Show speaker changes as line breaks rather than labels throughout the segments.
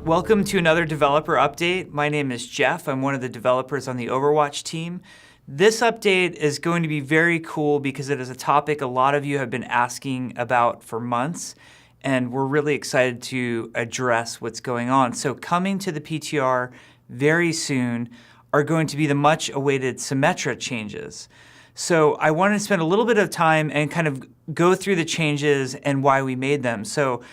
Welcome to another developer update. My name is Jeff. I'm one of the developers on the Overwatch team. This update is going to be very cool because it is a topic a lot of you have been asking about for months, and we're really excited to address what's going on. So coming to the PTR very soon are going to be the much awaited Symmetra changes. So I wanted to spend a little bit of time and kind of go through the changes and why we made them. So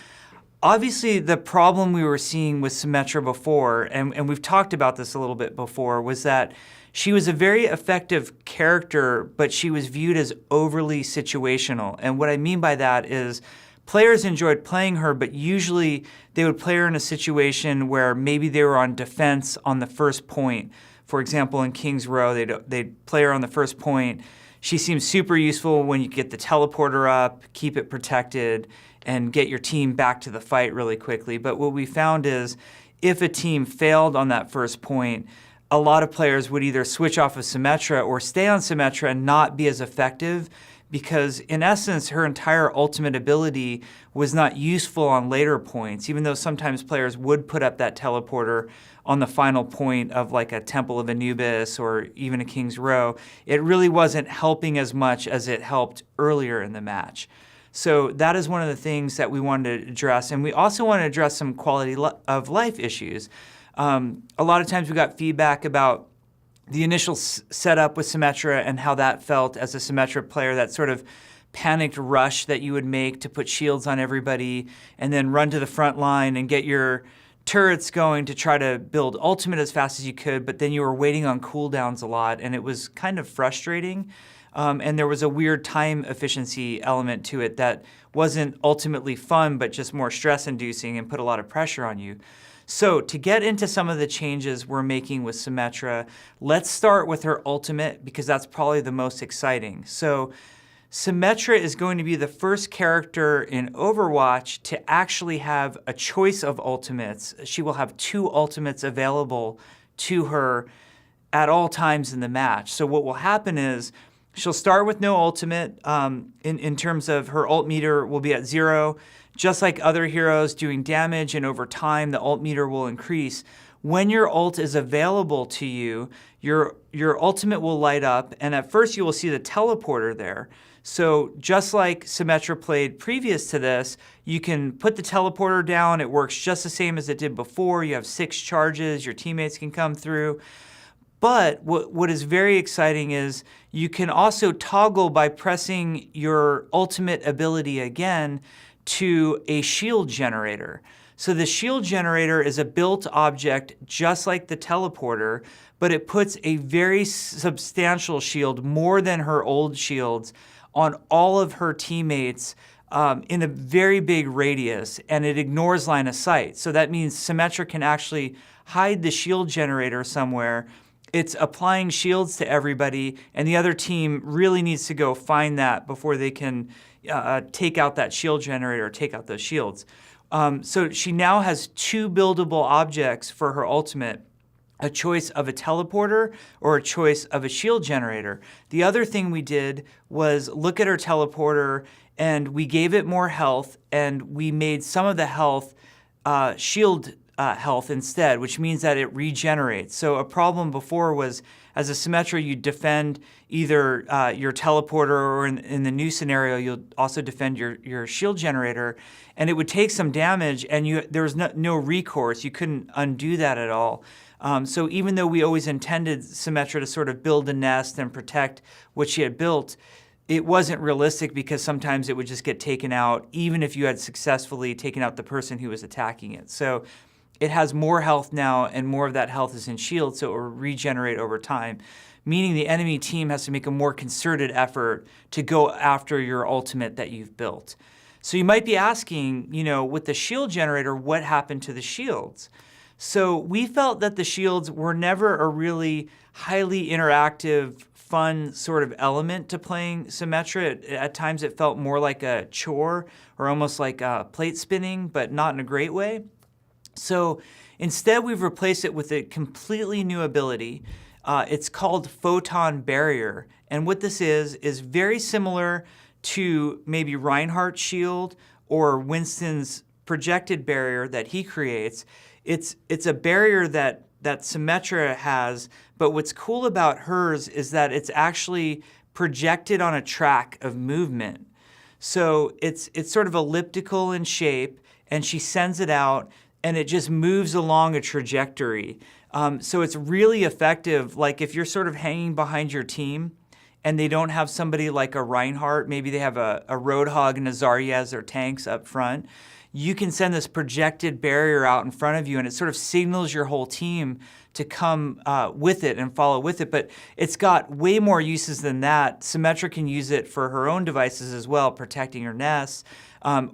obviously, the problem we were seeing with Symmetra before, and we've talked about this a little bit before, was that she was a very effective character, but she was viewed as overly situational. And what I mean by that is players enjoyed playing her, but usually they would play her in a situation where maybe they were on defense on the first point. For example, in King's Row, they'd play her on the first point. She seems super useful when you get the teleporter up, keep it protected, and get your team back to the fight really quickly. But what we found is if a team failed on that first point, a lot of players would either switch off of Symmetra or stay on Symmetra and not be as effective because in essence, her entire ultimate ability was not useful on later points, even though sometimes players would put up that teleporter on the final point of like a Temple of Anubis or even a King's Row. It really wasn't helping as much as it helped earlier in the match. So that is one of the things that we wanted to address. And we also want to address some quality of life issues. A lot of times we got feedback about the initial setup with Symmetra and how that felt as a Symmetra player, that sort of panicked rush that you would make to put shields on everybody and then run to the front line and get your turrets going to try to build ultimate as fast as you could, but then you were waiting on cooldowns a lot, and it was kind of frustrating. And there was a weird time efficiency element to it that wasn't ultimately fun, but just more stress-inducing and put a lot of pressure on you. So to get into some of the changes we're making with Symmetra, let's start with her ultimate because that's probably the most exciting. So Symmetra is going to be the first character in Overwatch to actually have a choice of ultimates. She will have 2 ultimates available to her at all times in the match. So what will happen is she'll start with no ultimate in terms of her ult meter will be at 0. Just like other heroes doing damage, and over time the ult meter will increase. When your ult is available to you, your ultimate will light up, and at first you will see the teleporter there. So just like Symmetra played previous to this, you can put the teleporter down. It works just the same as it did before. You have 6 charges. Your teammates can come through. But what is very exciting is you can also toggle by pressing your ultimate ability again to a shield generator. So the shield generator is a built object just like the teleporter, but it puts a very substantial shield, more than her old shields, on all of her teammates in a very big radius, and it ignores line of sight. So that means Symmetra can actually hide the shield generator somewhere. It's applying shields to everybody, and the other team really needs to go find that before they can take out that shield generator or take out those shields. So she now has 2 buildable objects for her ultimate, a choice of a teleporter or a choice of a shield generator. The other thing we did was look at her teleporter, and we gave it more health, and we made some of the health shield health instead, which means that it regenerates. So a problem before was, as a Symmetra, you defend either your teleporter, or in the new scenario, you'll also defend your shield generator, and it would take some damage, and there was no recourse. You couldn't undo that at all. So even though we always intended Symmetra to sort of build a nest and protect what she had built, it wasn't realistic because sometimes it would just get taken out, even if you had successfully taken out the person who was attacking it. So it has more health now, and more of that health is in shield, so it will regenerate over time, meaning the enemy team has to make a more concerted effort to go after your ultimate that you've built. So you might be asking, with the shield generator, what happened to the shields? So we felt that the shields were never a really highly interactive, fun sort of element to playing Symmetra. At times it felt more like a chore or almost like plate spinning, but not in a great way. So instead, we've replaced it with a completely new ability. It's called Photon Barrier. And what this is very similar to maybe Reinhardt's shield or Winston's projected barrier that he creates. It's a barrier that Symmetra has, but what's cool about hers is that it's actually projected on a track of movement. So it's sort of elliptical in shape, and she sends it out, and it just moves along a trajectory. So it's really effective, like if you're sort of hanging behind your team, and they don't have somebody like a Reinhardt, maybe they have a Roadhog and a Zarya as their tanks up front, you can send this projected barrier out in front of you, and it sort of signals your whole team to come with it and follow with it. But it's got way more uses than that. Symmetra can use it for her own devices as well, protecting her nests,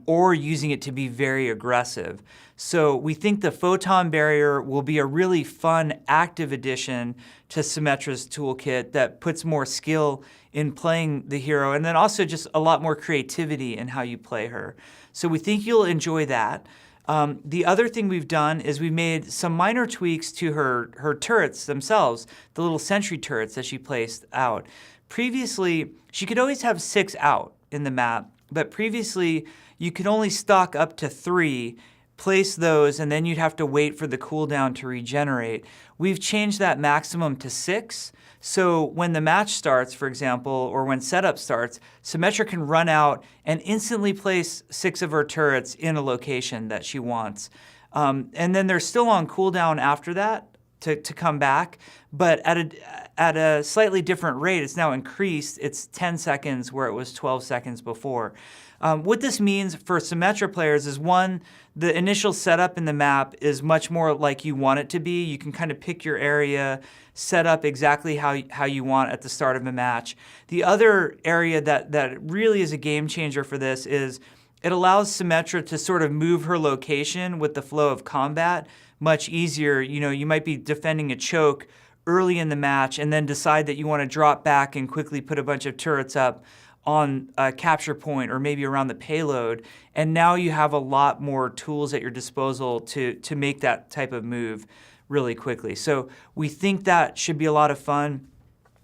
or using it to be very aggressive. So we think the photon barrier will be a really fun, active addition to Symmetra's toolkit that puts more skill in playing the hero, and then also just a lot more creativity in how you play her. So we think you'll enjoy that. The other thing we've done is we've made some minor tweaks to her turrets themselves, the little sentry turrets that she placed out. Previously, she could always have 6 out in the map, but previously you could only stock up to 3, place those, and then you'd have to wait for the cooldown to regenerate. We've changed that maximum to 6. So when the match starts, for example, or when setup starts, Symmetra can run out and instantly place 6 of her turrets in a location that she wants. And then they're still on cooldown after that to come back, but at a slightly different rate. It's now increased. It's 10 seconds where it was 12 seconds before. What this means for Symmetra players is, one, the initial setup in the map is much more like you want it to be. You can kind of pick your area, set up exactly how you want at the start of a match. The other area that really is a game changer for this is it allows Symmetra to sort of move her location with the flow of combat much easier. You know, you might be defending a choke early in the match and then decide that you want to drop back and quickly put a bunch of turrets up on a capture point or maybe around the payload, and now you have a lot more tools at your disposal to make that type of move really quickly. So we think that should be a lot of fun.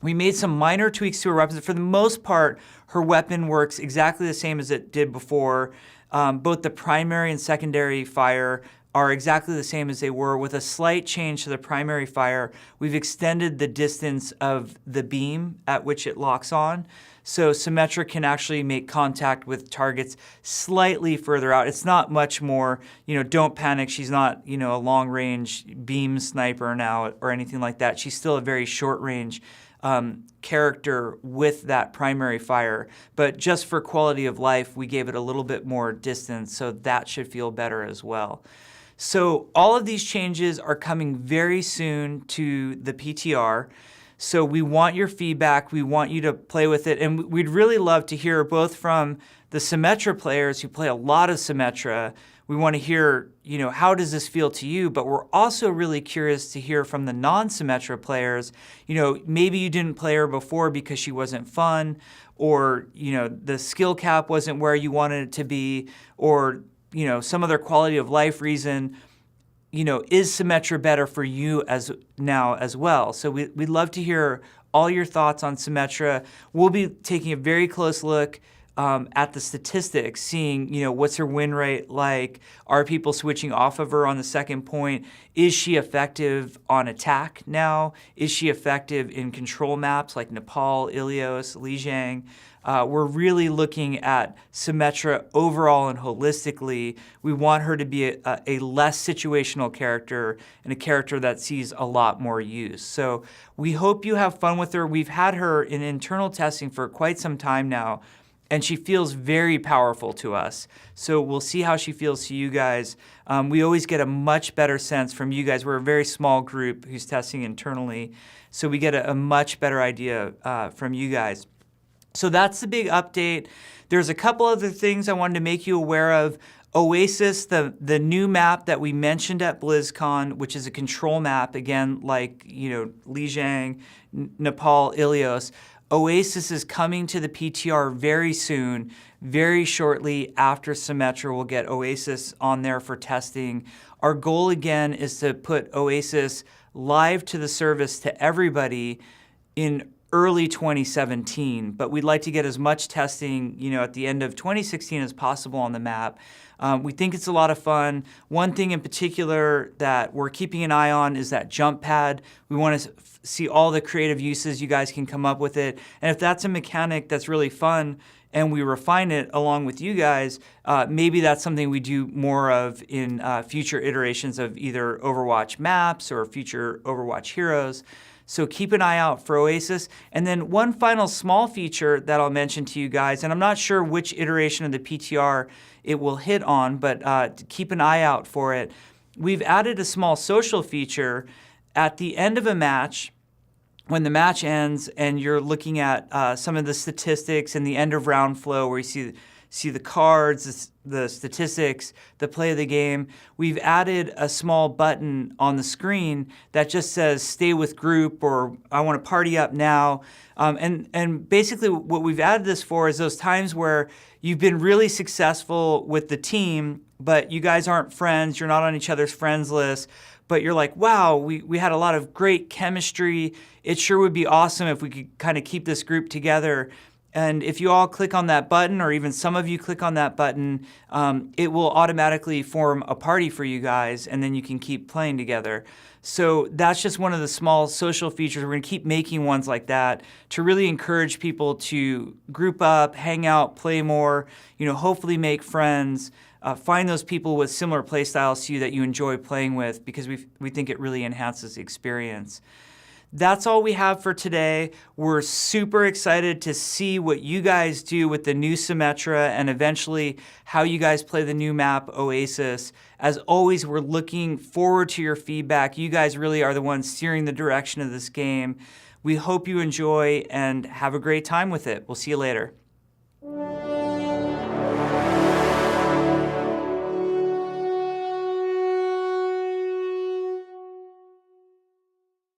We made some minor tweaks to her weapons. For the most part, her weapon works exactly the same as it did before. Both the primary and secondary fire are exactly the same as they were, with a slight change to the primary fire. We've extended the distance of the beam at which it locks on. So Symmetra can actually make contact with targets slightly further out. It's not much more, don't panic. She's not, a long range beam sniper now or anything like that. She's still a very short range character with that primary fire. But just for quality of life, we gave it a little bit more distance, so that should feel better as well. So all of these changes are coming very soon to the PTR. So we want your feedback. We want you to play with it. And we'd really love to hear both from the Symmetra players who play a lot of Symmetra. We want to hear, how does this feel to you? But we're also really curious to hear from the non-Symmetra players. Maybe you didn't play her before because she wasn't fun, or, the skill cap wasn't where you wanted it to be, or, some other quality of life reason. Is Symmetra better for you as well? So we'd love to hear all your thoughts on Symmetra. We'll be taking a very close look at the statistics, seeing, what's her win rate like? Are people switching off of her on the second point? Is she effective on attack now? Is she effective in control maps like Nepal, Ilios, Lijiang? We're really looking at Symmetra overall and holistically. We want her to be a less situational character and a character that sees a lot more use. So we hope you have fun with her. We've had her in internal testing for quite some time now, and she feels very powerful to us. So we'll see how she feels to you guys. We always get a much better sense from you guys. We're a very small group who's testing internally, so we get a much better idea from you guys. So that's the big update. There's a couple other things I wanted to make you aware of. Oasis, the new map that we mentioned at BlizzCon, which is a control map, again, like Lijiang, Nepal, Ilios. Oasis is coming to the PTR very soon, very shortly after Symmetra. We'll get Oasis on there for testing. Our goal, again, is to put Oasis live to the service to everybody in early 2017, but we'd like to get as much testing, at the end of 2016 as possible on the map. We think it's a lot of fun. One thing in particular that we're keeping an eye on is that jump pad. We want to see all the creative uses you guys can come up with it. And if that's a mechanic that's really fun and we refine it along with you guys, maybe that's something we do more of in future iterations of either Overwatch maps or future Overwatch heroes. So keep an eye out for Oasis. And then one final small feature that I'll mention to you guys, and I'm not sure which iteration of the PTR it will hit on, but keep an eye out for it. We've added a small social feature at the end of a match. When the match ends and you're looking at some of the statistics and the end of round flow where you see the cards, the statistics, the play of the game, we've added a small button on the screen that just says stay with group or I want to party up now. And basically what we've added this for is those times where you've been really successful with the team, but you guys aren't friends, you're not on each other's friends list, but you're like, wow, we had a lot of great chemistry. It sure would be awesome if we could kind of keep this group together. And if you all click on that button, or even some of you click on that button, it will automatically form a party for you guys, and then you can keep playing together. So that's just one of the small social features. We're going to keep making ones like that to really encourage people to group up, hang out, play more, hopefully make friends. Find those people with similar play styles to you that you enjoy playing with, because we think it really enhances the experience. That's all we have for today. We're super excited to see what you guys do with the new Symmetra and eventually how you guys play the new map, Oasis. As always, we're looking forward to your feedback. You guys really are the ones steering the direction of this game. We hope you enjoy and have a great time with it. We'll see you later.